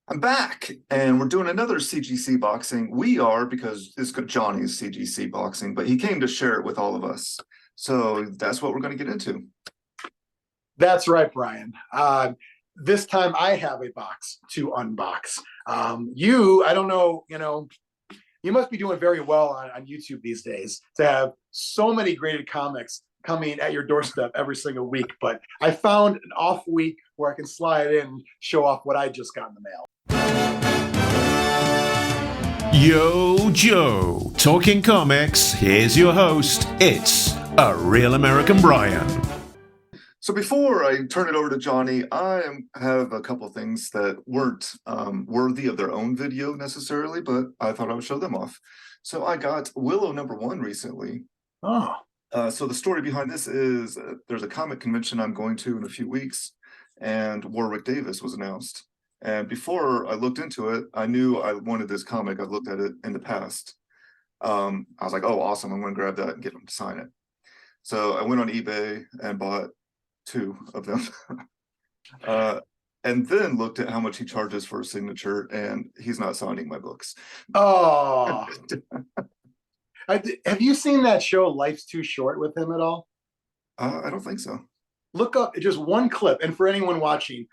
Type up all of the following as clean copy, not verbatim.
I'm back, and we're doing another CGC boxing. We are because it's Johnny's CGC boxing, but he came to share it with all of us. So that's what we're going to get into. That's right, Brian. This time I have a box to unbox. I don't know, you must be doing very well on YouTube these days to have so many graded comics coming at your doorstep every single week. But I found an off week where I can slide in and show off what I just got in the mail. Yo, Joe. Talking comics, here's your host. It's A Real American Brian. So before I turn it over to Johnny, I have a couple of things that weren't worthy of their own video necessarily, but I thought I would show them off. So I got Willow #1 recently. Oh. So the story behind this is there's a comic convention I'm going to in a few weeks, and Warwick Davis was announced. And before I looked into it, I knew I wanted this comic. I've looked at it in the past. I was like, oh, awesome. I'm going to grab that and get him to sign it. So I went on eBay and bought 2 of them. And then looked at how much he charges for a signature, and he's not signing my books. Oh. Have you seen that show, Life's Too Short, with him at all? I don't think so. Look up just one clip. And for anyone watching,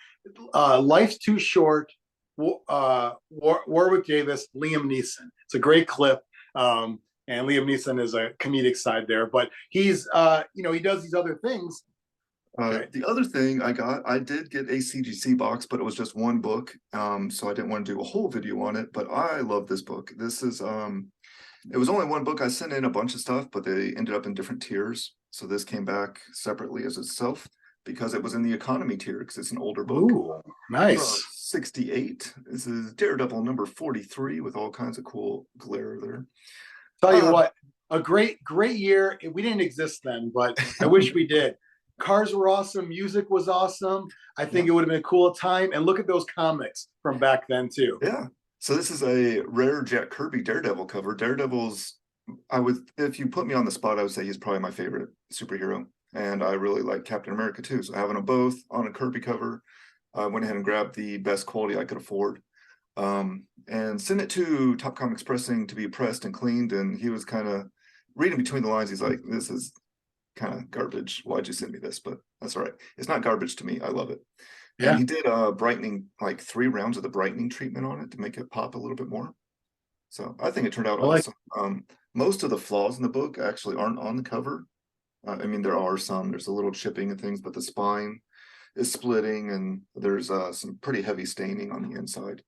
Life's Too Short, Warwick Davis, Liam Neeson. It's a great clip. And Liam Neeson is a comedic side there, but he's, he does these other things. The other thing I did get a CGC box, but it was just one book. So I didn't want to do a whole video on it, but I love this book. This is, it was only one book. I sent in a bunch of stuff, but they ended up in different tiers. So this came back separately as itself because it was in the economy tier because it's an older book. Ooh, nice. 68. This is Daredevil #43 with all kinds of cool glare there. Tell you what, a great year. We didn't exist then, but I wish we did. Cars were awesome. Music was awesome. I think it would have been a cool time. And look at those comics from back then too. Yeah. So this is a rare Jack Kirby Daredevil cover. Daredevil's, if you put me on the spot, I would say he's probably my favorite superhero. And I really like Captain America too. So having them both on a Kirby cover, I went ahead and grabbed the best quality I could afford. And sent it to Top Comics Pressing to be pressed and cleaned. And he was kind of reading between the lines. He's like, this is kind of garbage. Why'd you send me this? But that's all right. It's not garbage to me. I love it. Yeah. And he did brightening, like 3 rounds of the brightening treatment on it to make it pop a little bit more. So I think it turned out awesome. Most of the flaws in the book actually aren't on the cover. I mean, there are some. There's a little chipping and things, but the spine is splitting, and there's some pretty heavy staining on the inside.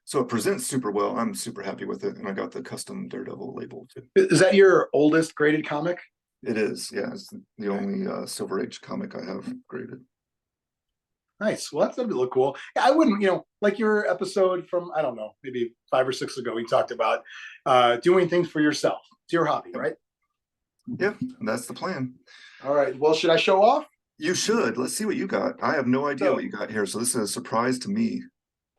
So it presents super well. I'm super happy with it, and I got the custom Daredevil label too. Is that your oldest graded comic? It is, yeah. It's the only Silver Age comic I have graded. Nice. Well, that's going to look cool. I wouldn't, like your episode from, I don't know, maybe 5 or 6 ago, we talked about doing things for yourself. It's your hobby, right? Yeah, that's the plan. All right. Well, should I show off? You should. Let's see what you got. I have no idea what you got here, so this is a surprise to me.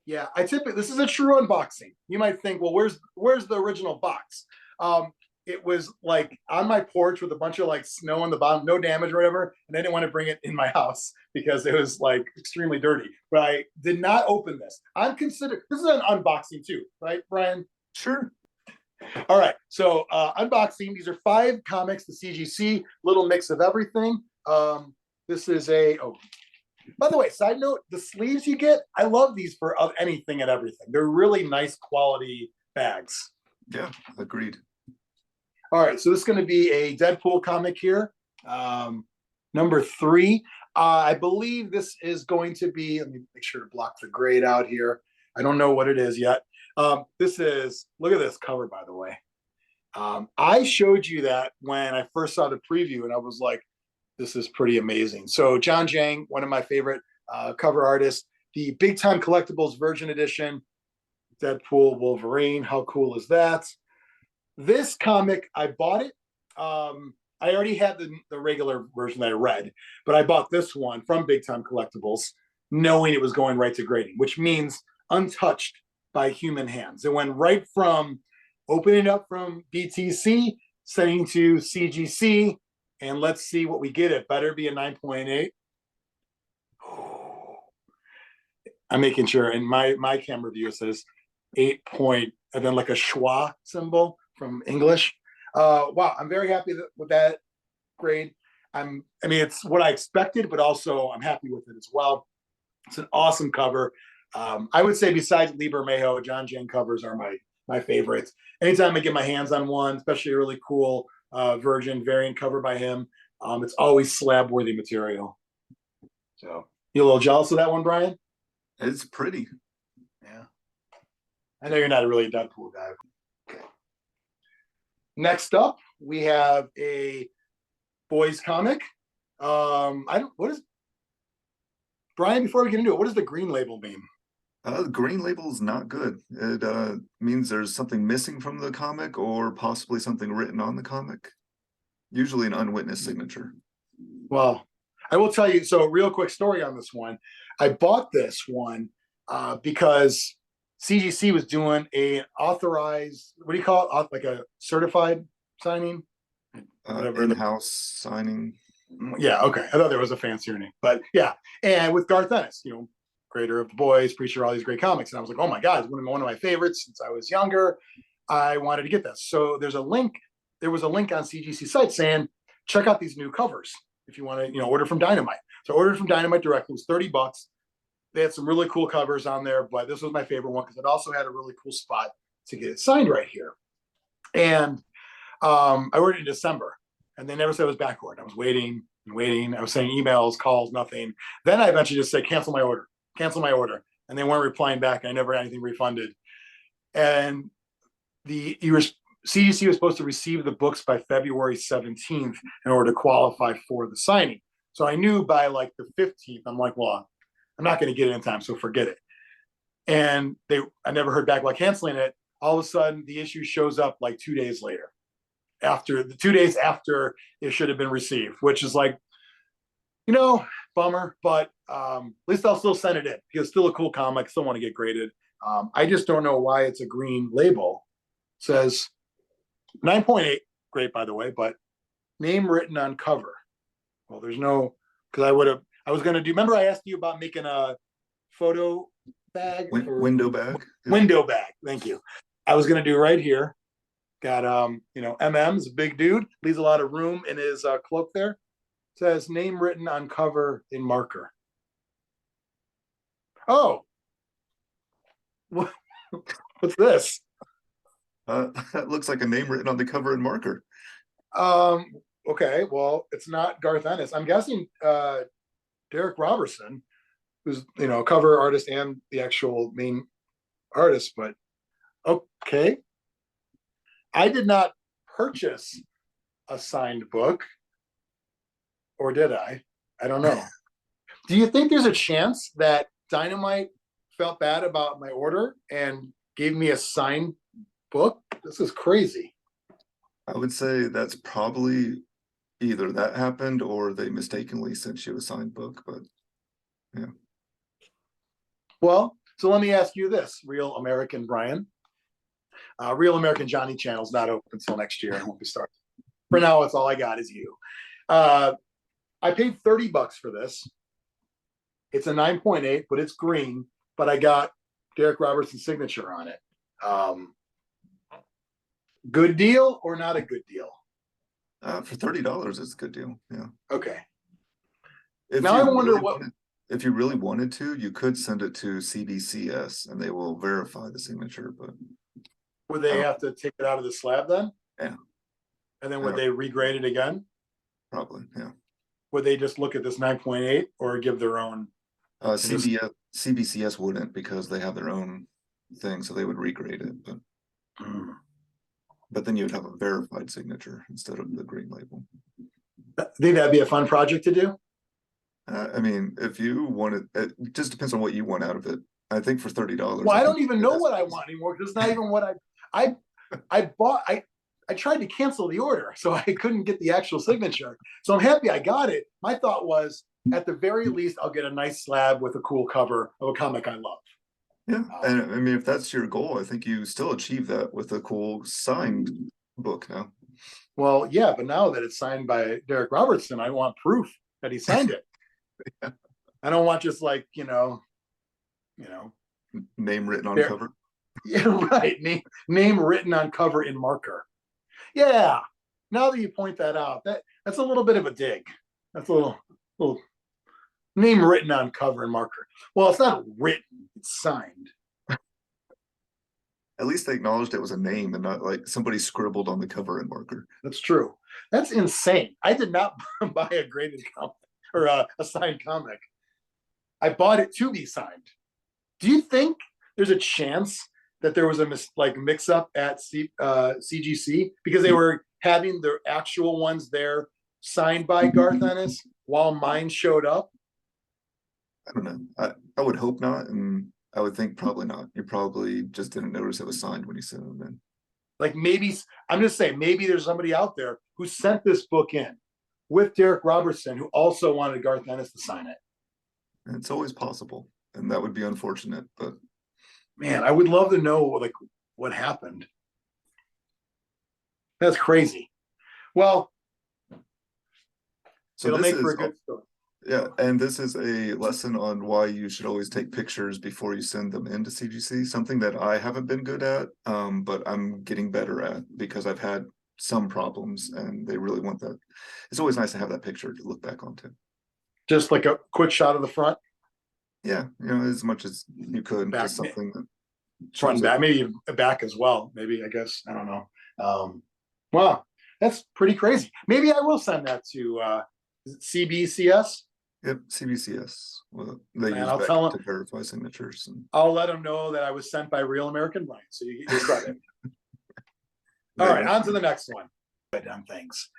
Yeah, this is a true unboxing. You might think, well, where's the original box? It was like on my porch with a bunch of like snow on the bottom, no damage or whatever. And I didn't want to bring it in my house because it was like extremely dirty. But I did not open this. This is an unboxing too, right, Brian? Sure. All right. So unboxing. These are 5 comics, the CGC, little mix of everything. This is by the way, side note, the sleeves you get, I love these for anything and everything. They're really nice quality bags. Yeah, agreed. All right, so this is going to be a Deadpool comic here, #3. I believe this is going to be, let me make sure to block the grade out here. I don't know what it is yet. Look at this cover, by the way. I showed you that when I first saw the preview, and I was like, this is pretty amazing. So John Jang, one of my favorite cover artists, the Big Time Collectibles Virgin Edition, Deadpool, Wolverine. How cool is that? This comic, I bought it. I already had the regular version that I read, but I bought this one from Big Time Collectibles, knowing it was going right to grading, which means untouched by human hands. It went right from opening up from BTC, sending to CGC, and let's see what we get. It better be a 9.8. I'm making sure. And my camera view says 8 and then like a schwa symbol from English. Wow, I'm very happy with that grade. I mean, it's what I expected, but also I'm happy with it as well. It's an awesome cover. I would say besides Lee Bermejo, John Jane covers are my favorites. Anytime I get my hands on one, especially a really cool Virgin variant cover by him, it's always slab worthy material. So you a little jealous of that one, Brian? It's pretty. Yeah. I know you're not really a Deadpool guy. Okay. Next up, we have a boys comic. What is Brian, before we get into it, what does the green label mean? The green label is not good. It means there's something missing from the comic or possibly something written on the comic. Usually an unwitnessed signature. Well, I will tell you, so real quick story on this one. I bought this one because CGC was doing a authorized, what do you call it? Like a certified signing? In-house signing. Yeah, okay. I thought there was a fancier name, but yeah. And with Garth Ennis, creator of The Boys, preacher, all these great comics. And I was like, oh my God, it's one of my favorites since I was younger. I wanted to get this. So there was a link on CGC site saying, check out these new covers if you want to, order from Dynamite. So I ordered from Dynamite directly. It was $30. They had some really cool covers on there, but this was my favorite one because it also had a really cool spot to get it signed right here. And I ordered in December, and they never said it was back ordered. I was waiting and waiting. I was saying emails, calls, nothing. Then I eventually just said, cancel my order. And they weren't replying back. And I never had anything refunded. And CGC was supposed to receive the books by February 17th in order to qualify for the signing. So I knew by like the 15th, I'm like, well, I'm not going to get it in time, so forget it. And I never heard back about canceling it. All of a sudden, the issue shows up like 2 days later, after it should have been received, which is like, bummer, but at least I'll still send it in because it's still a cool comic. Still want to get graded. I just don't know why it's a green label. It says 9.8, great by the way, but name written on cover. Well, there's no, because I was going to do, remember I asked you about making a photo bag? Window bag. Window bag, thank you. I was going to do right here. Got, MM's a big dude, leaves a lot of room in his cloak there. Says name written on cover in marker. Oh, what's this? That looks like a name written on the cover in marker. Okay, well, it's not Garth Ennis. I'm guessing Derek Robertson, who's cover artist and the actual main artist. But okay, I did not purchase a signed book. Or did I? I don't know. Do you think there's a chance that Dynamite felt bad about my order and gave me a signed book? This is crazy. I would say that's probably either that happened or they mistakenly sent you a signed book, but yeah. Well, so let me ask you this, Real American Brian. Real American Jonny channel's not open until next year. I won't be starting. For now, it's all I got is you. I paid $30 for this. It's a 9.8, but it's green. But I got Derek Robertson's signature on it. Good deal or not a good deal? For $30, it's a good deal. Yeah. Okay. If now I wonder if you really wanted to, you could send it to CBCS and they will verify the signature. But would they have to take it out of the slab then? Yeah. And then would they regrade it again? Probably, yeah. Would they just look at this 9.8 or give their own? CBCS wouldn't because they have their own thing, so they would regrade it. But then you'd have a verified signature instead of the green label. I think that'd be a fun project to do. I mean, if you wanted, it just depends on what you want out of it. I think for $30. Well, I don't even know what I want anymore because it's not even what I bought. I tried to cancel the order, so I couldn't get the actual signature. So I'm happy I got it. My thought was, at the very least, I'll get a nice slab with a cool cover of a comic I love. Yeah, and I mean, if that's your goal, I think you still achieve that with a cool signed book now. Well, yeah, but now that it's signed by Derek Robertson, I want proof that he signed it. Yeah. I don't want just like, you know, Name written on there. cover. Yeah, right. Name written on cover in marker. Yeah. Now that you point that out, that's a little bit of a dig. That's a little name written on cover in marker. Well, it's not written; it's signed. At least they acknowledged it was a name and not like somebody scribbled on the cover in marker. That's true. That's insane. I did not buy a graded comic or a signed comic. I bought it to be signed. Do you think there's a chance that there was a mix up at CGC because they were having their actual ones there signed by Garth Ennis while mine showed up? I don't know. I would hope not, and I would think probably not. You probably just didn't notice it was signed when you sent them in. Like maybe, I'm just saying, maybe there's somebody out there who sent this book in with Derek Robertson who also wanted Garth Ennis to sign it. And it's always possible, and that would be unfortunate, but man, I would love to know like what happened. That's crazy. Well, so it'll make for a good story. Yeah, and this is a lesson on why you should always take pictures before you send them into CGC, something that I haven't been good at, but I'm getting better at because I've had some problems and they really want that. It's always nice to have that picture to look back onto. Just like a quick shot of the front. Yeah, as much as you could, back, just something that front and back, maybe back as well. Maybe, I guess, I don't know. Wow, that's pretty crazy. Maybe I will send that to CBCS. Yep, CBCS. Well, they use I'll that tell to verify signatures. And I'll let them know that I was sent by Real American Brian, so you get your credit. All right, on to the next one. On things.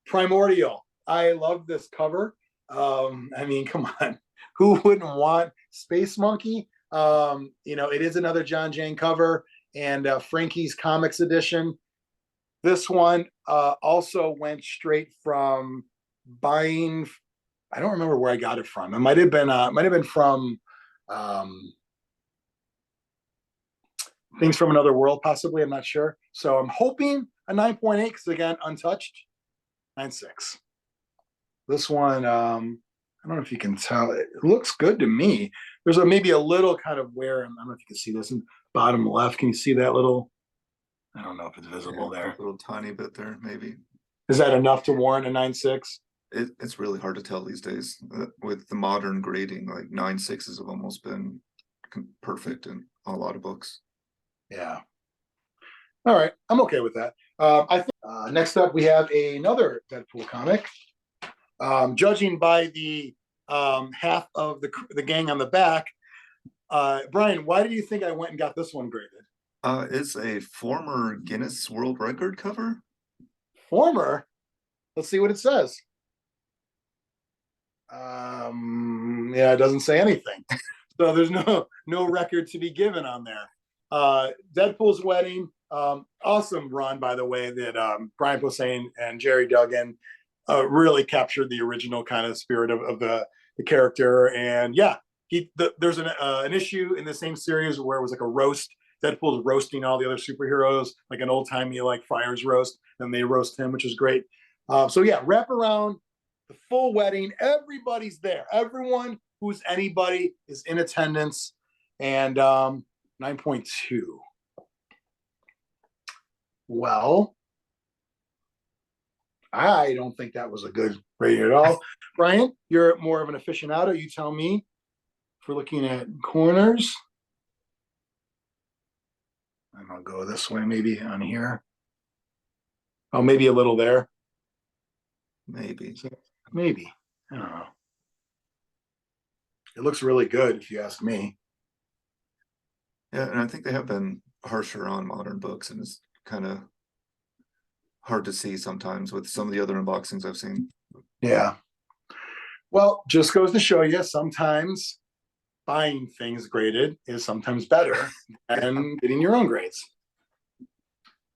Primordial. I love this cover. I mean, come on. Who wouldn't want Space Monkey? It is another John Jane cover and Frankie's Comics edition. This one also went straight from buying. I don't remember where I got it from. It might have been from Things from Another World, possibly. I'm not sure. So I'm hoping a 9.8 because again, untouched. 9.6. This one, I don't know if you can tell. It looks good to me. There's maybe a little kind of wear. I don't know if you can see this in bottom left. Can you see that little? I don't know if it's visible there. A little tiny bit there, maybe. Is that enough to warrant a 9.6? It's really hard to tell these days with the modern grading. Like 9.6s have almost been perfect in a lot of books. Yeah. All right, I'm okay with that. I think next up we have another Deadpool comic. Judging by the half of the gang on the back, Brian, why do you think I went and got this one graded? It's a former Guinness World Record cover. Former? Let's see what it says. Yeah, it doesn't say anything. So there's no record to be given on there. Deadpool's Wedding, awesome run, by the way, that Brian Posehn and Jerry Duggan really captured the original kind of spirit of the character. And yeah, there's an issue in the same series where it was like a roast. Deadpool's roasting all the other superheroes, like an old timey like Friars roast, and they roast him, which is great. So yeah, wrap around the full wedding. Everybody's there. Everyone who's anybody is in attendance. And 9.2. Well, I don't think that was a good rating at all. Brian, you're more of an aficionado. You tell me if we're looking at corners. And I'll go this way, maybe on here. Oh, maybe a little there. Maybe. Maybe. I don't know. It looks really good, if you ask me. Yeah, and I think they have been harsher on modern books, and it's kind of hard to see sometimes with some of the other unboxings I've seen. Yeah. Well, just goes to show you, sometimes buying things graded is sometimes better than getting your own grades.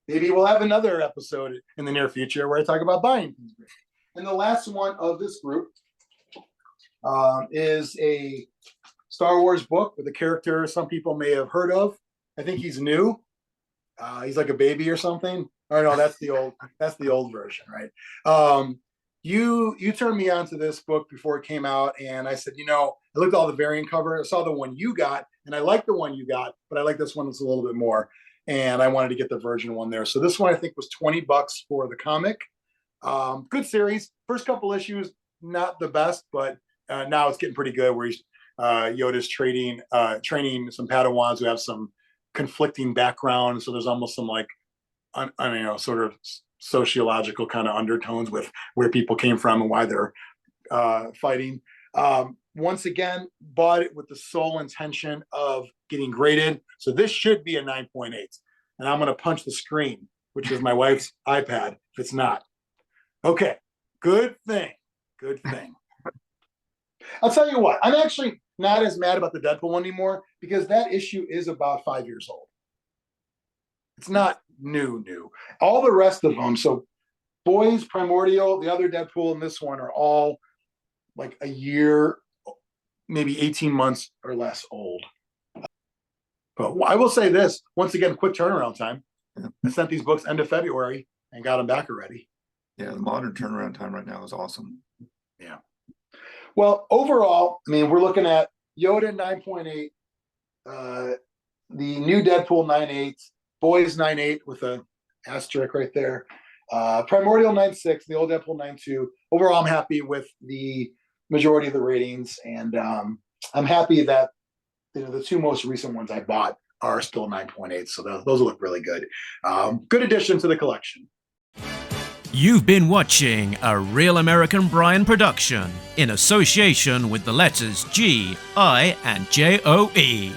Maybe we'll have another episode in the near future where I talk about buying things graded. And the last one of this group is a Star Wars book with a character some people may have heard of. I think he's new. He's like a baby or something. Or no, that's the old version, right? you turned me on to this book before it came out, and I said, I looked at all the variant cover. I saw the one you got, and I like the one you got, but I like this one that's a little bit more, and I wanted to get the Virgin one there. So this one I think was $20 for the comic. Good series. First couple issues, not the best, but now it's getting pretty good. Where Yoda's training some Padawans who have some conflicting background. So there's almost some like, sort of sociological kind of undertones with where people came from and why they're fighting. Once again, bought it with the sole intention of getting graded. So this should be a 9.8. And I'm going to punch the screen, which is my wife's iPad, if it's not. Okay, good thing. I'll tell you what, I'm actually not as mad about the Deadpool one anymore because that issue is about 5 years old. It's not new. All the rest of them, so Boys, Primordial, the other Deadpool, and this one are all like a year, maybe 18 months or less old. But I will say this, once again, quick turnaround time. I sent these books end of February and got them back already. Yeah, the modern turnaround time right now is awesome. Yeah. Well, overall, I mean, we're looking at Yoda 9.8, the new Deadpool 9.8, Boys 9.8 with an asterisk right there, Primordial 9.6, the old Deadpool 9.2. Overall, I'm happy with the majority of the ratings, and I'm happy that the two most recent ones I bought are still 9.8, so those look really good. Good addition to the collection. You've been watching a Real American Brian production in association with the letters G, I, and JOE.